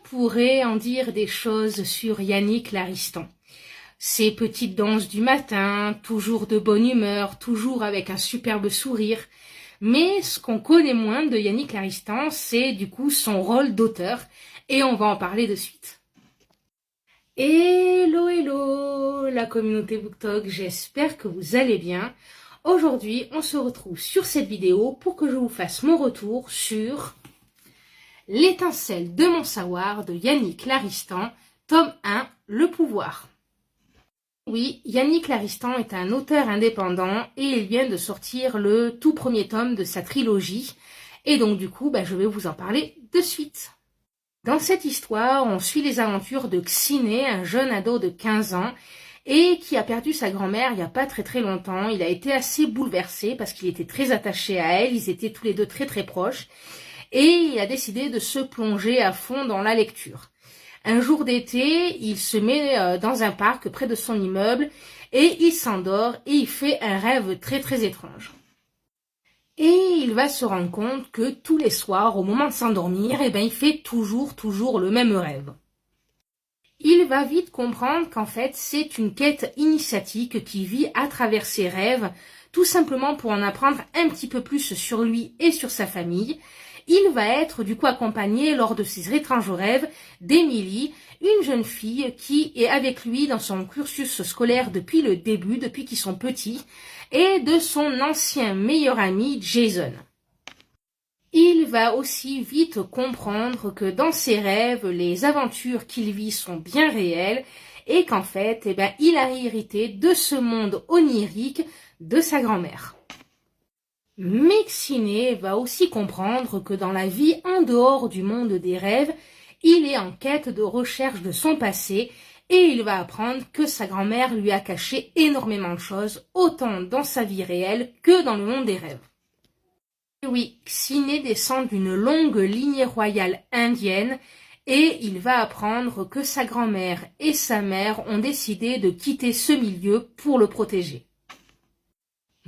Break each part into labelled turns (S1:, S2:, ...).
S1: pourrait en dire des choses sur Yannick Laristan. Ses petites danses du matin, toujours de bonne humeur, toujours avec un superbe sourire. Mais ce qu'on connaît moins de Yannick Laristan, c'est du coup son rôle d'auteur. Et on va en parler de suite. Hello, hello, la communauté BookTok, j'espère que vous allez bien. Aujourd'hui, on se retrouve sur cette vidéo pour que je vous fasse mon retour sur L'étincelle de mon savoir de Yannick Laristan, tome 1, Le pouvoir. Oui, Yannick Laristan est un auteur indépendant et il vient de sortir le tout premier tome de sa trilogie. Et donc du coup, je vais vous en parler de suite. Dans cette histoire, on suit les aventures de Xiné, un jeune ado de 15 ans, et qui a perdu sa grand-mère il n'y a pas très longtemps. Il a été assez bouleversé parce qu'il était très attaché à elle, ils étaient tous les deux très proches, et il a décidé de se plonger à fond dans la lecture. Un jour d'été, il se met dans un parc près de son immeuble, et il s'endort, et il fait un rêve très étrange. Et il va se rendre compte que tous les soirs, au moment de s'endormir, il fait toujours le même rêve. Il va vite comprendre qu'en fait, c'est une quête initiatique qui vit à travers ses rêves, tout simplement pour en apprendre un petit peu plus sur lui et sur sa famille. Il va être du coup accompagné lors de ses étranges rêves d'Emily, une jeune fille qui est avec lui dans son cursus scolaire depuis le début, depuis qu'ils sont petits, et de son ancien meilleur ami Jason. Il va aussi vite comprendre que dans ses rêves, les aventures qu'il vit sont bien réelles et qu'en fait, il a hérité de ce monde onirique de sa grand-mère. Mais Xiné va aussi comprendre que dans la vie en dehors du monde des rêves, il est en quête de recherche de son passé et il va apprendre que sa grand-mère lui a caché énormément de choses, autant dans sa vie réelle que dans le monde des rêves. Et oui, Xiné descend d'une longue lignée royale indienne et il va apprendre que sa grand-mère et sa mère ont décidé de quitter ce milieu pour le protéger.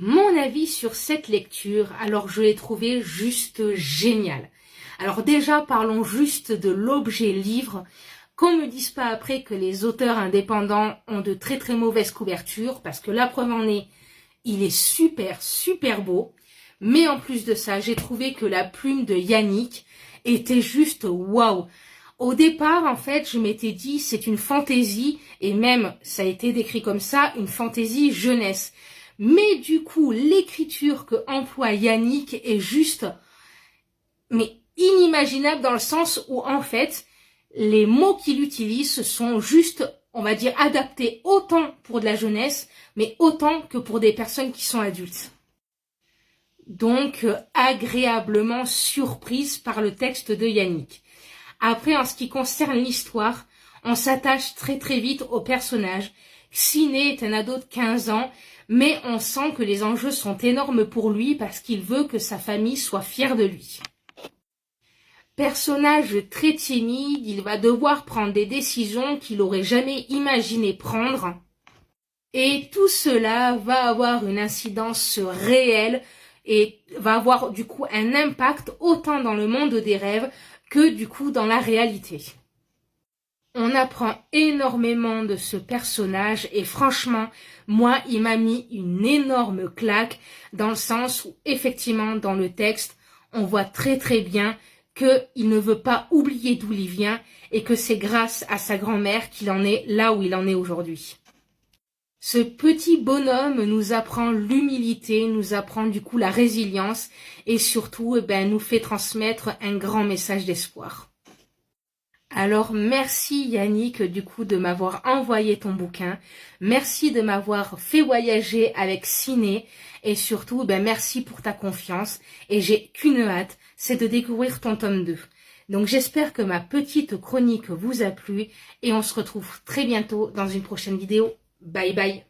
S1: Mon avis sur cette lecture, alors je l'ai trouvé juste génial. Alors déjà, parlons juste de l'objet livre. Qu'on me dise pas après que les auteurs indépendants ont de très mauvaises couvertures, parce que la preuve en est, il est super beau. Mais en plus de ça, j'ai trouvé que la plume de Yannick était juste waouh. Au départ, en fait, je m'étais dit c'est une fantaisie, et même, ça a été décrit comme ça, une fantaisie jeunesse. Mais du coup, l'écriture que emploie Yannick est juste, mais inimaginable dans le sens où en fait, les mots qu'il utilise sont juste, on va dire, adaptés autant pour de la jeunesse, mais autant que pour des personnes qui sont adultes. Donc, agréablement surprise par le texte de Yannick. Après, en ce qui concerne l'histoire, on s'attache très vite au personnage. Xiné est un ado de 15 ans, mais on sent que les enjeux sont énormes pour lui parce qu'il veut que sa famille soit fière de lui. Personnage très timide, il va devoir prendre des décisions qu'il n'aurait jamais imaginé prendre. Et tout cela va avoir une incidence réelle et va avoir du coup un impact autant dans le monde des rêves que du coup dans la réalité. On apprend énormément de ce personnage et franchement, moi, il m'a mis une énorme claque dans le sens où effectivement dans le texte, on voit très bien qu'il ne veut pas oublier d'où il vient et que c'est grâce à sa grand-mère qu'il en est là où il en est aujourd'hui. Ce petit bonhomme nous apprend l'humilité, nous apprend du coup la résilience et surtout nous fait transmettre un grand message d'espoir. Alors merci Yannick du coup de m'avoir envoyé ton bouquin, merci de m'avoir fait voyager avec Xiné et surtout merci pour ta confiance et j'ai qu'une hâte, c'est de découvrir ton tome 2. Donc j'espère que ma petite chronique vous a plu et on se retrouve très bientôt dans une prochaine vidéo. Bye bye.